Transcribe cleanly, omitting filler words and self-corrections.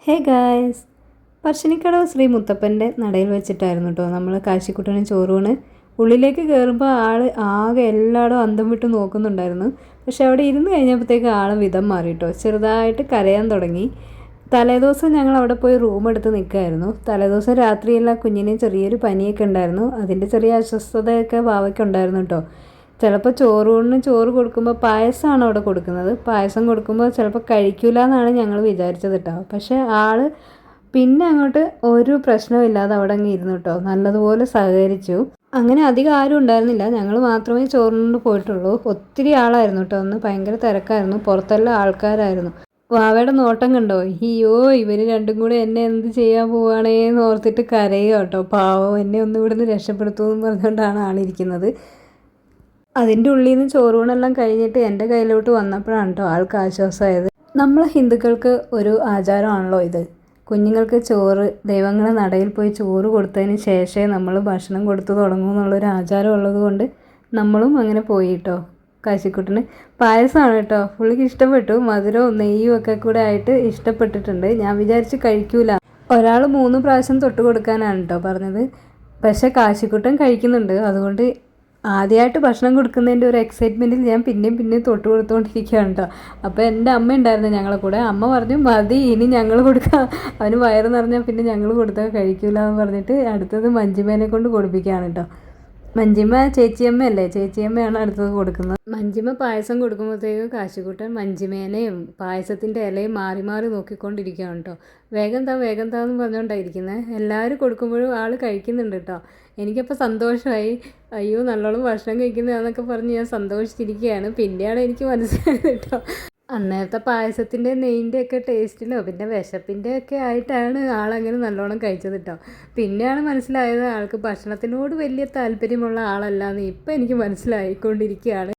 Hey guys, Parassinikkadavu Shri മുത്തപ്പൻ്റെ നടയിൽ വെച്ചിട്ടായിരുന്നു കേട്ടോ നമ്മൾ കാശിക്കുട്ടനും ചോറൂണ്. ഉള്ളിലേക്ക് കയറുമ്പോൾ ആകെ എല്ലായിടും അന്തം വിട്ട് നോക്കുന്നുണ്ടായിരുന്നു. പക്ഷെ അവിടെ ഇരുന്ന് കഴിഞ്ഞപ്പോഴത്തേക്ക് വിധം മാറി കേട്ടോ. ചെറുതായിട്ട് കരയാൻ തുടങ്ങി. തലേദിവസം ഞങ്ങൾ അവിടെ പോയി റൂം എടുത്ത് നിൽക്കുമായിരുന്നു. തലേദിവസം രാത്രിയെല്ലാം കുഞ്ഞിന് ചെറിയൊരു പനിയൊക്കെ ഉണ്ടായിരുന്നു. അതിൻ്റെ ചെറിയ അസ്വസ്ഥതയൊക്കെ ഉണ്ടായിരുന്നു കേട്ടോ. ചിലപ്പോൾ ചോറ് കൊടുക്കുമ്പോൾ പായസമാണ് അവിടെ കൊടുക്കുന്നത്. പായസം കൊടുക്കുമ്പോൾ ചിലപ്പോൾ കഴിക്കില്ല എന്നാണ് ഞങ്ങൾ വിചാരിച്ചത് കേട്ടോ. പക്ഷേ പിന്നെ അങ്ങോട്ട് ഒരു പ്രശ്നമില്ലാതെ അവിടെ അങ്ങ് ഇരുന്നു കേട്ടോ. നല്ലതുപോലെ സഹകരിച്ചു. അങ്ങനെ അധികം ആരും ഉണ്ടായിരുന്നില്ല, ഞങ്ങൾ മാത്രമേ ചോറിനോട് പോയിട്ടുള്ളൂ. ഒത്തിരി ആളായിരുന്നു കേട്ടോ. അന്ന് ഭയങ്കര തിരക്കായിരുന്നു, പുറത്തെല്ലാം ആൾക്കാരായിരുന്നു. വാവയുടെ നോട്ടം കണ്ടോ? അയ്യോ, ഇവർ രണ്ടും കൂടെ എന്നെ എന്ത് ചെയ്യാൻ പോവുകയാണേന്ന് ഓർത്തിട്ട് കരയുക കേട്ടോ. പാവം, എന്നെ ഒന്നും ഇവിടുന്ന് രക്ഷപ്പെടുത്തുമെന്ന് പറഞ്ഞുകൊണ്ടാണ് ആളിരിക്കുന്നത്. അതിൻ്റെ ഉള്ളിൽ നിന്ന് ചോറൂണെല്ലാം കഴിഞ്ഞിട്ട് എൻ്റെ കയ്യിലോട്ട് വന്നപ്പോഴാണ് കേട്ടോ ആൾക്ക് ആശ്വാസമായത്. നമ്മൾ ഹിന്ദുക്കൾക്ക് ഒരു ആചാരമാണല്ലോ ഇത്. കുഞ്ഞുങ്ങൾക്ക് ചോറ്, ദൈവങ്ങളുടെ നടയിൽ പോയി ചോറ് കൊടുത്തതിന് ശേഷമേ നമ്മൾ ഭക്ഷണം കൊടുത്തു തുടങ്ങൂ എന്നുള്ളൊരു ആചാരം ഉള്ളത് കൊണ്ട് നമ്മളും അങ്ങനെ പോയി കേട്ടോ. കാശിക്കുട്ടന് പായസമാണ് കേട്ടോ, പുള്ളിക്ക് ഇഷ്ടപ്പെട്ടു. മധുരവും നെയ്യും ഒക്കെ കൂടെ ആയിട്ട് ഇഷ്ടപ്പെട്ടിട്ടുണ്ട്. ഞാൻ വിചാരിച്ച് കഴിക്കൂല. ഒരാൾ 3 പ്രാവശ്യം തൊട്ട് കൊടുക്കാനാണ് കേട്ടോ പറഞ്ഞത്. പക്ഷേ കാശിക്കുട്ടൻ കഴിക്കുന്നുണ്ട്. അതുകൊണ്ട് ആദ്യമായിട്ട് ഭക്ഷണം കൊടുക്കുന്നതിൻ്റെ ഒരു എക്സൈറ്റ്മെൻറ്റിൽ ഞാൻ പിന്നെയും തൊട്ട് കൊടുത്തുകൊണ്ടിരിക്കുകയാണ് കേട്ടോ. അപ്പോൾ എൻ്റെ അമ്മ ഉണ്ടായിരുന്നു ഞങ്ങളെ കൂടെ. അമ്മ പറഞ്ഞു, മതി, ഇനി ഞങ്ങൾ കൊടുക്കാം. അവന് വയറ് നിറഞ്ഞാൽ പിന്നെ ഞങ്ങൾ കൊടുത്താൽ കഴിക്കില്ല എന്ന് പറഞ്ഞിട്ട് അടുത്തത് മഞ്ജിമേനെ കൊണ്ട് കൊടുപ്പിക്കുകയാണ് കേട്ടോ. മഞ്ജിമ ചേച്ചിയമ്മയല്ലേ, ചേച്ചിയമ്മയാണ് അടുത്തത് കൊടുക്കുന്നത്. മഞ്ജിമ പായസം കൊടുക്കുമ്പോഴത്തേക്ക് കാശിക്കുട്ടൻ മഞ്ജിമേനെയും പായസത്തിൻ്റെ ഇലയും മാറി മാറി നോക്കിക്കൊണ്ടിരിക്കുകയാണ് കേട്ടോ. വേഗം താ എന്ന് പറഞ്ഞുകൊണ്ടായിരിക്കുന്നത്. എല്ലാവരും കൊടുക്കുമ്പോഴും കഴിക്കുന്നുണ്ട് കേട്ടോ. എനിക്കപ്പോൾ സന്തോഷമായി. അയ്യോ, നല്ലോണം ഭക്ഷണം കഴിക്കുന്നതാണെന്നൊക്കെ പറഞ്ഞ് ഞാൻ സന്തോഷിച്ചിരിക്കുകയാണ്. പിന്നെയാണ് എനിക്ക് മനസ്സിലായത് കേട്ടോ, അന്നേരത്തെ പായസത്തിൻ്റെ നെയ്യിൻ്റെ ഒക്കെ ടേസ്റ്റിലോ പിന്നെ വിശപ്പിൻ്റെ ഒക്കെ ആയിട്ടാണ് ആളങ്ങനെ നല്ലോണം കഴിച്ചത് കേട്ടോ. പിന്നെയാണ് മനസ്സിലായത് ആൾക്ക് ഭക്ഷണത്തിനോട് വലിയ താല്പര്യമുള്ള ആളല്ല എന്ന്. ഇപ്പം എനിക്ക് മനസ്സിലായിക്കൊണ്ടിരിക്കുകയാണ്.